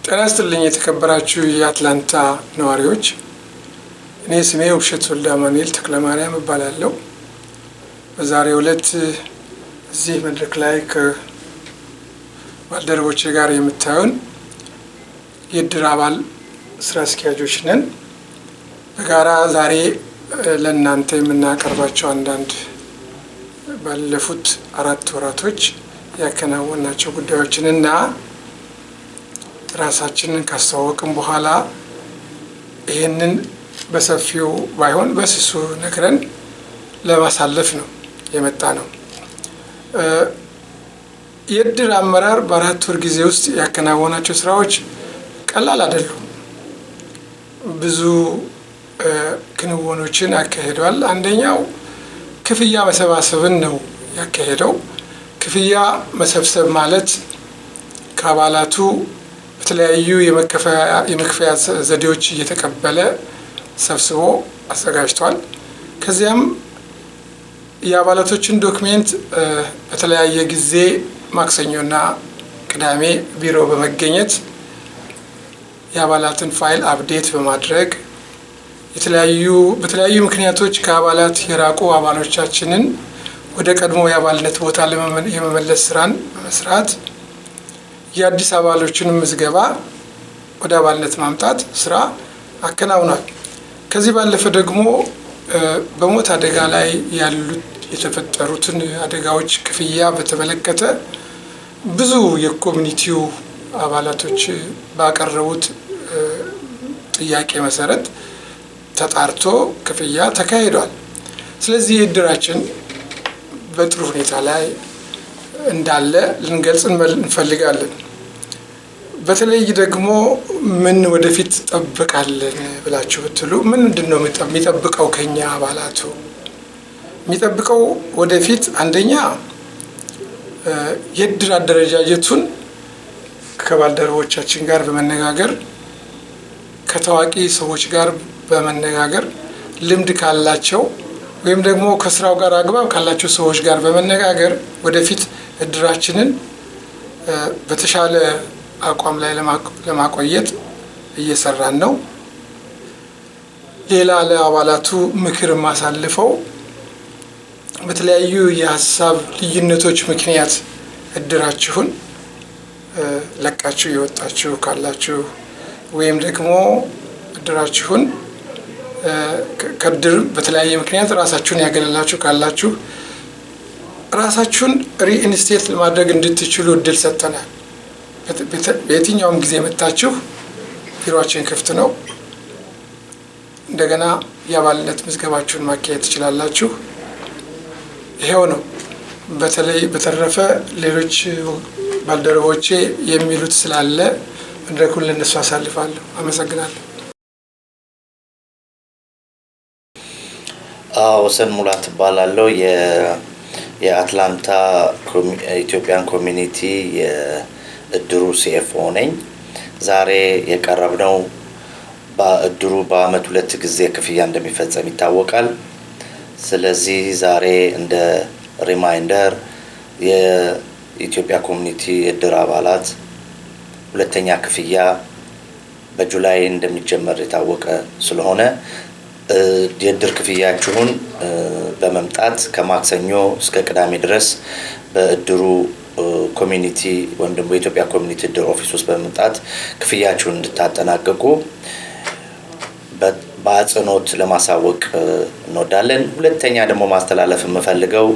ጤና ይስጥልኝ የተከበራችሁ የአትላንታ ነዋሪዎች፣ እኔ ስሜ ውብሸት ወልደአማኑኤል ተክለማርያም እባላለሁ። በዛሬው ዕለት እዚህ መድረክ ላይ ከባልደረቦቼ ጋር የምታዩን የእድር አባል ስራ አስኪያጆች ነን። በጋራ ዛሬ ለእናንተ የምናቀርባቸው አንዳንድ ባለፉት 4 ወራቶች ያከናወናቸው ጉዳዮችንና ራሳችንን ካስተዋወቅን በኋላ ይህንን በሰፊው ባይሆን በስሱ ነግረን ለማሳለፍ ነው የመጣ ነው። የእድር አመራር በ4 ወር ጊዜ ውስጥ ያከናወናቸው ስራዎች ቀላል አይደሉም። ብዙ ክንውኖችን ያካሂደዋል። አንደኛው ክፍያ መሰባሰብን ነው ያካሄደው። ክፍያ መሰብሰብ ማለት ከአባላቱ በተለያዩ የመክፈያ ዘዴዎች እየተቀበለ ሰብስቦ አዘጋጅቷል። ከዚያም የአባላቶችን ዶክሜንት በተለያየ ጊዜ ማክሰኞና ቅዳሜ ቢሮ በመገኘት የአባላትን ፋይል አፕዴት በማድረግ በተለያዩ ምክንያቶች ከአባላት የራቁ አባሎቻችንን ወደ ቀድሞ የአባልነት ቦታ የመመለስ ስራን በመስራት የአዲስ አባሎችንም ምዝገባ ወደ አባልነት ማምጣት ስራ አከናውኗል። ከዚህ ባለፈ ደግሞ በሞት አደጋ ላይ የተፈጠሩትን አደጋዎች ክፍያ በተመለከተ ብዙ የኮሚኒቲው አባላቶች ባቀረቡት ጥያቄ መሰረት ተጣርቶ ክፍያ ተካሂዷል። ስለዚህ እድራችን በጥሩ ሁኔታ ላይ እንዳለ ልንገልጽ እንፈልጋለን። በተለይ ደግሞ ምን ወደፊት ጠብቃለን ብላችሁ ብትሉ ምንድነው የሚጠብቀው ከኛ አባላቱ? የሚጠብቀው ወደፊት አንደኛ የእድር አደረጃጀቱን ከባልደረቦቻችን ጋር በመነጋገር ከታዋቂ ሰዎች ጋር በመነጋገር ልምድ ካላቸው ወይም ደግሞ ከስራው ጋር አግባብ ካላቸው ሰዎች ጋር በመነጋገር ወደፊት እድራችንን በተሻለ አቋም ላይ ለማቆየት እየሰራን ነው። ሌላ ለአባላቱ ምክር ማሳልፈው በተለያዩ የሀሳብ ልዩነቶች ምክንያት እድራችሁን ለቃችሁ የወጣችሁ ካላችሁ ወይም ደግሞ እድራችሁን ከእድር በተለያየ ምክንያት ራሳችሁን ያገለላችሁ ካላችሁ ራሳችሁን ሪኢንስቴት ለማድረግ እንድትችሉ እድል ሰጥተናል። በየትኛውም ጊዜ መጣችሁ ቢሮአችን ክፍት ነው። እንደገና የአባልነት ምዝገባችሁን ማካሄድ ትችላላችሁ። ይሄው ነው። በተረፈ ሌሎች ባልደረቦቼ የሚሉት ስላለ መድረኩን ለነሱ አሳልፋለሁ። አመሰግናለሁ። ወሰን ሙላት እባላለሁ። የአትላንታ ኢትዮጵያን ኮሚኒቲ የእድሩ ሲኤፍኦ ነኝ። ዛሬ የቀረብነው በእድሩ በአመት 2 ጊዜ ክፍያ እንደሚፈጸም ይታወቃል። ስለዚህ ዛሬ እንደ ሪማይንደር የኢትዮጵያ ኮሚኒቲ እድር አባላት 2ኛ ክፍያ በጁላይ እንደሚጀመር የታወቀ ስለሆነ የእድር ክፍያችሁን በመምጣት ከማክሰኞ እስከ ቅዳሜ ድረስ በእድሩ ኮሚኒቲ ወይም ደግሞ የኢትዮጵያ ኮሚኒቲ እድር ኦፊስ ውስጥ በመምጣት ክፍያችሁን እንድታጠናቅቁ በአጽንኦት ለማሳወቅ እንወዳለን። ሁለተኛ ደግሞ ማስተላለፍ የምፈልገው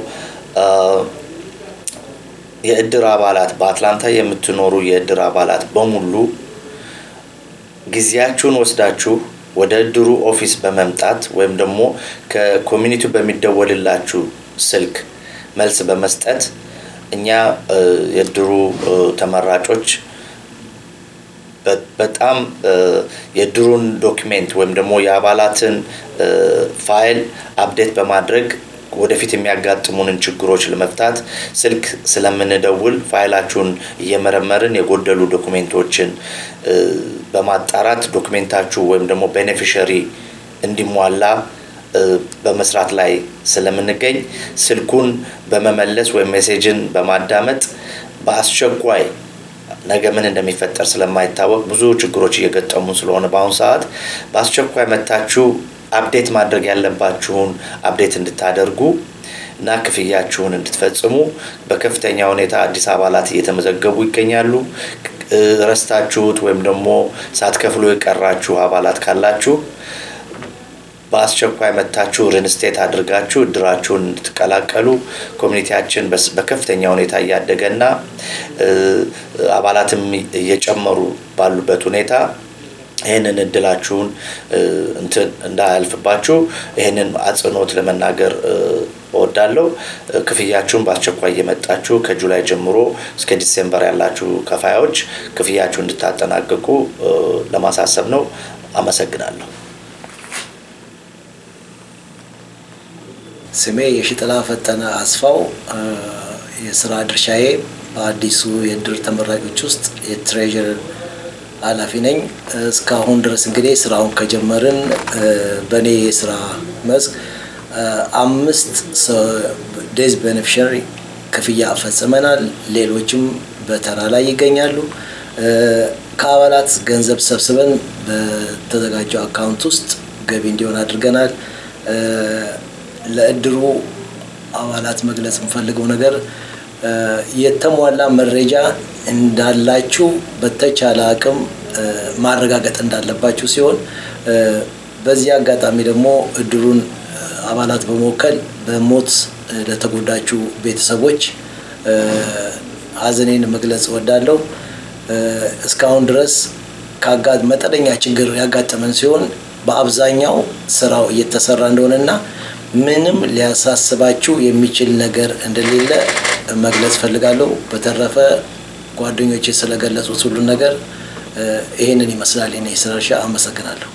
የእድር አባላት በአትላንታ የምትኖሩ የእድር አባላት በሙሉ ጊዜያችሁን ወስዳችሁ ወደ እድሩ ኦፊስ በመምጣት ወይም ደግሞ ከኮሚኒቲው በሚደወልላችሁ ስልክ መልስ በመስጠት እኛ የእድሩ ተመራጮች በጣም የእድሩን ዶክሜንት ወይም ደግሞ የአባላትን ፋይል አፕዴት በማድረግ ወደፊት የሚያጋጥሙንን ችግሮች ለመፍታት ስልክ ስለምንደውል ፋይላችሁን እየመረመርን የጎደሉ ዶክሜንቶችን በማጣራት ዶክሜንታችሁ ወይም ደግሞ ቤኔፊሻሪ እንዲሟላ በመስራት ላይ ስለምንገኝ ስልኩን በመመለስ ወይም ሜሴጅን በማዳመጥ በአስቸኳይ ነገ ምን እንደሚፈጠር ስለማይታወቅ ብዙ ችግሮች እየገጠሙ ስለሆነ በአሁን ሰዓት በአስቸኳይ መታችሁ አፕዴት ማድረግ ያለባችሁን አፕዴት እንድታደርጉ እና ክፍያችሁን እንድትፈጽሙ በከፍተኛ ሁኔታ አዲስ አባላት እየተመዘገቡ ይገኛሉ። ረስታችሁት ወይም ደግሞ ሳትከፍሉ የቀራችሁ አባላት ካላችሁ በአስቸኳይ መታችሁ ሪንስቴት አድርጋችሁ እድራችሁን እንድትቀላቀሉ ኮሚኒቲያችን በከፍተኛ ሁኔታ እያደገና አባላትም እየጨመሩ ባሉበት ሁኔታ ይሄንን እድላችሁን እንዳያልፍባችሁ ይሄንን አጽንኦት ለመናገር እወዳለሁ። ክፍያችሁን በአስቸኳይ እየመጣችሁ ከጁላይ ጀምሮ እስከ ዲሴምበር ያላችሁ ከፋዮች ክፍያችሁን እንድታጠናቅቁ ለማሳሰብ ነው። አመሰግናለሁ። ስሜ የሽጥላ ፈጠነ አስፋው የስራ ድርሻዬ በአዲሱ የእድር ተመራቂዎች ውስጥ የትሬዠር ኃላፊ ነኝ። እስካሁን ድረስ እንግዲህ ስራውን ከጀመርን በኔ የስራ መስክ 5 ዴዝ ቤኔፊሻሪ ክፍያ ፈጽመናል። ሌሎችም በተራ ላይ ይገኛሉ። ከአባላት ገንዘብ ሰብስበን በተዘጋጀው አካውንት ውስጥ ገቢ እንዲሆን አድርገናል። ለእድሩ አባላት መግለጽ የምፈልገው ነገር የተሟላ መረጃ እንዳላችሁ በተቻለ አቅም ማረጋገጥ እንዳለባችሁ ሲሆን በዚህ አጋጣሚ ደግሞ እድሩን አባላት በመወከል በሞት ለተጎዳችሁ ቤተሰቦች ሀዘኔን መግለጽ እወዳለሁ። እስካሁን ድረስ መጠነኛ ችግር ያጋጠመን ሲሆን በአብዛኛው ስራው እየተሰራ እንደሆነና ምንም ሊያሳስባችሁ የሚችል ነገር እንደሌለ መግለጽ ፈልጋለሁ። በተረፈ ጓደኞቼ ስለገለጹት ሁሉ ነገር ይሄንን ይመስላል። እኔ ስራሻ አመሰግናለሁ።